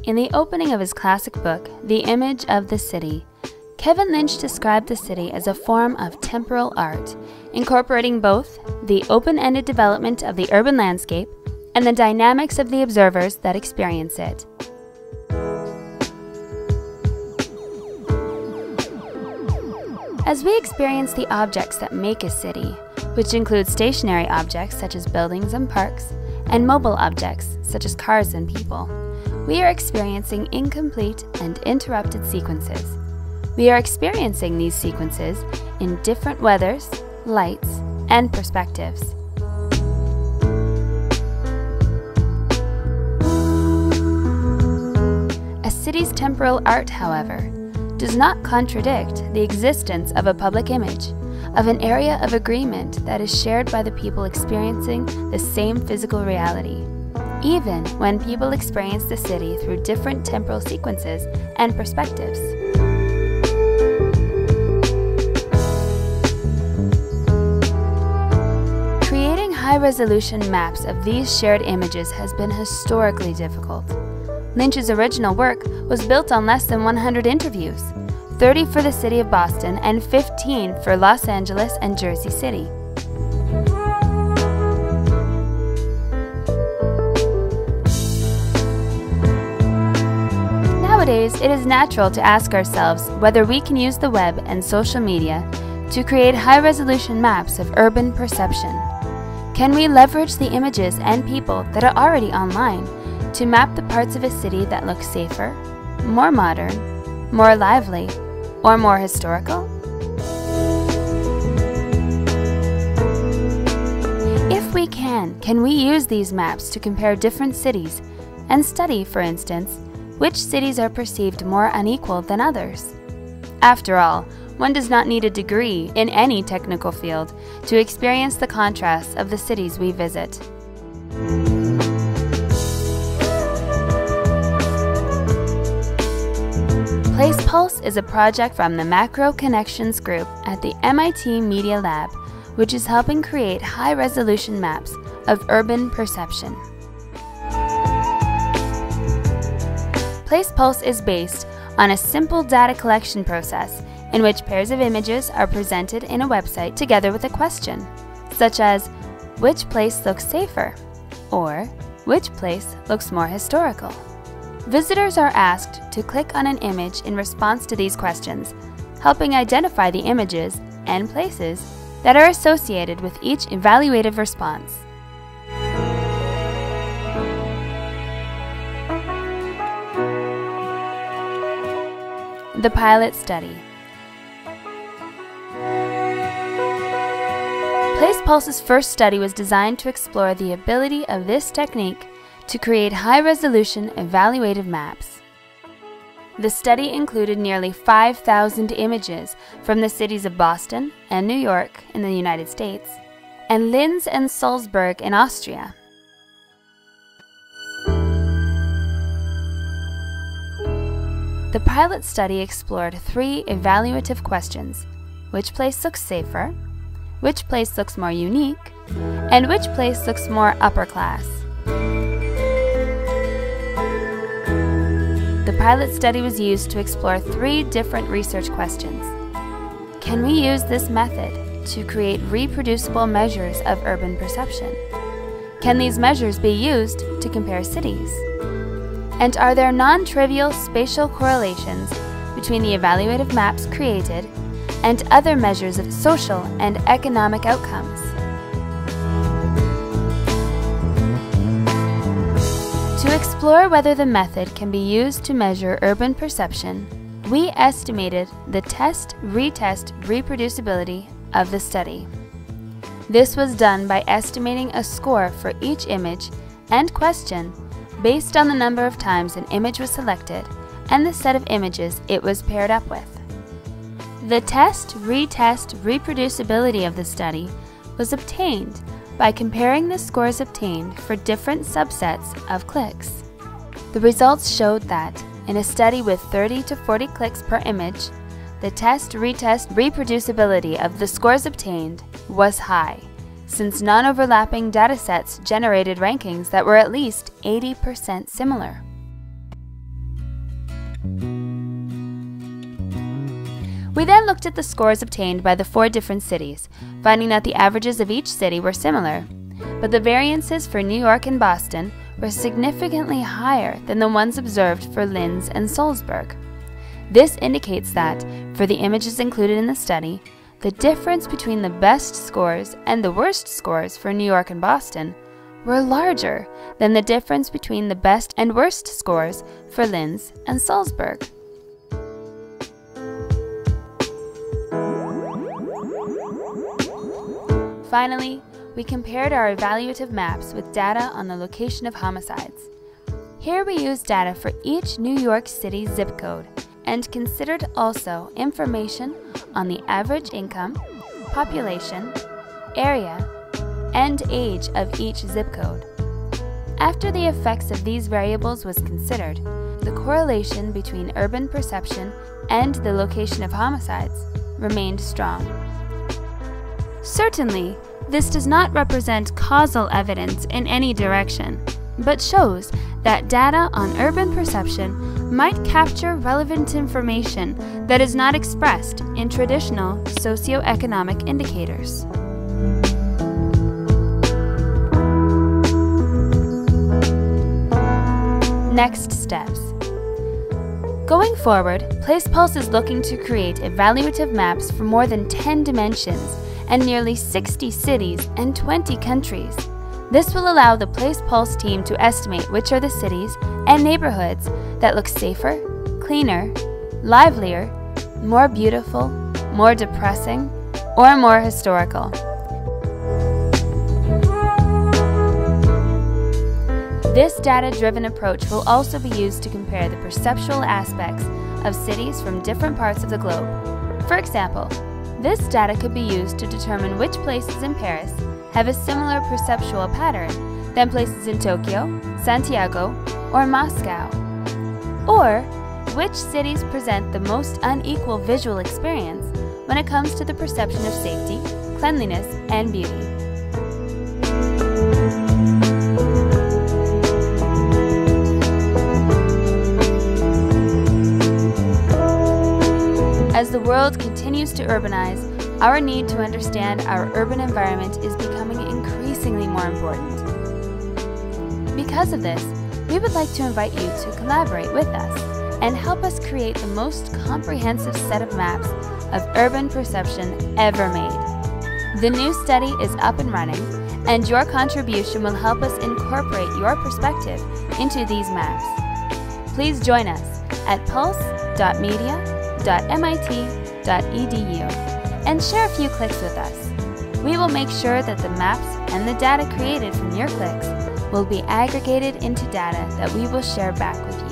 In the opening of his classic book, The Image of the City, Kevin Lynch described the city as a form of temporal art, incorporating both the open-ended development of the urban landscape and the dynamics of the observers that experience it. As we experience the objects that make a city, which include stationary objects such as buildings and parks, and mobile objects such as cars and people, we are experiencing incomplete and interrupted sequences. We are experiencing these sequences in different weathers, lights, and perspectives. A city's temporal art, however, does not contradict the existence of a public image, of an area of agreement that is shared by the people experiencing the same physical reality, even when people experience the city through different temporal sequences and perspectives. Creating high-resolution maps of these shared images has been historically difficult. Lynch's original work was built on less than 100 interviews, 30 for the city of Boston and 15 for Los Angeles and Jersey City. Nowadays, it is natural to ask ourselves whether we can use the web and social media to create high-resolution maps of urban perception. Can we leverage the images and people that are already online to map the parts of a city that look safer, more modern, more lively, or more historical? If we can we use these maps to compare different cities and study, for instance, which cities are perceived more unequal than others? After all, one does not need a degree in any technical field to experience the contrasts of the cities we visit. Place Pulse is a project from the Macro Connections group at the MIT Media Lab, which is helping create high-resolution maps of urban perception. Place Pulse is based on a simple data collection process in which pairs of images are presented in a website together with a question, such as, which place looks safer? Or, which place looks more historical? Visitors are asked to click on an image in response to these questions, helping identify the images and places that are associated with each evaluative response. The pilot study. Place Pulse's first study was designed to explore the ability of this technique to create high-resolution evaluative maps. The study included nearly 5,000 images from the cities of Boston and New York in the United States, and Linz and Salzburg in Austria. The pilot study explored 3 evaluative questions: which place looks safer, which place looks more unique, and which place looks more upper class. The pilot study was used to explore 3 different research questions. Can we use this method to create reproducible measures of urban perception? Can these measures be used to compare cities? And are there non-trivial spatial correlations between the evaluative maps created and other measures of social and economic outcomes? To explore whether the method can be used to measure urban perception, we estimated the test-retest reproducibility of the study. This was done by estimating a score for each image and question based on the number of times an image was selected and the set of images it was paired up with. The test-retest reproducibility of the study was obtained by comparing the scores obtained for different subsets of clicks. The results showed that, in a study with 30 to 40 clicks per image, the test-retest reproducibility of the scores obtained was high, since non-overlapping datasets generated rankings that were at least 80% similar. We then looked at the scores obtained by the 4 different cities, finding that the averages of each city were similar, but the variances for New York and Boston were significantly higher than the ones observed for Linz and Salzburg. This indicates that, for the images included in the study, the difference between the best scores and the worst scores for New York and Boston were larger than the difference between the best and worst scores for Linz and Salzburg. Finally, we compared our evaluative maps with data on the location of homicides. Here we used data for each New York City zip code and considered also information on the average income, population, area, and age of each zip code. After the effects of these variables was considered, the correlation between urban perception and the location of homicides remained strong. Certainly, this does not represent causal evidence in any direction, but shows that data on urban perception might capture relevant information that is not expressed in traditional socioeconomic indicators. Next steps. Going forward, PlacePulse is looking to create evaluative maps for more than 10 dimensions and nearly 60 cities and 20 countries. This will allow the PlacePulse team to estimate which are the cities and neighborhoods that look safer, cleaner, livelier, more beautiful, more depressing, or more historical. This data-driven approach will also be used to compare the perceptual aspects of cities from different parts of the globe. For example, this data could be used to determine which places in Paris have a similar perceptual pattern than places in Tokyo, Santiago, or Moscow, or which cities present the most unequal visual experience when it comes to the perception of safety, cleanliness, and beauty. As the world continues to urbanize, our need to understand our urban environment is becoming increasingly more important. Because of this, we would like to invite you to collaborate with us and help us create the most comprehensive set of maps of urban perception ever made. The new study is up and running, and your contribution will help us incorporate your perspective into these maps. Please join us at pulse.media.mit.edu and share a few clicks with us. We will make sure that the maps and the data created from your clicks will be aggregated into data that we will share back with you.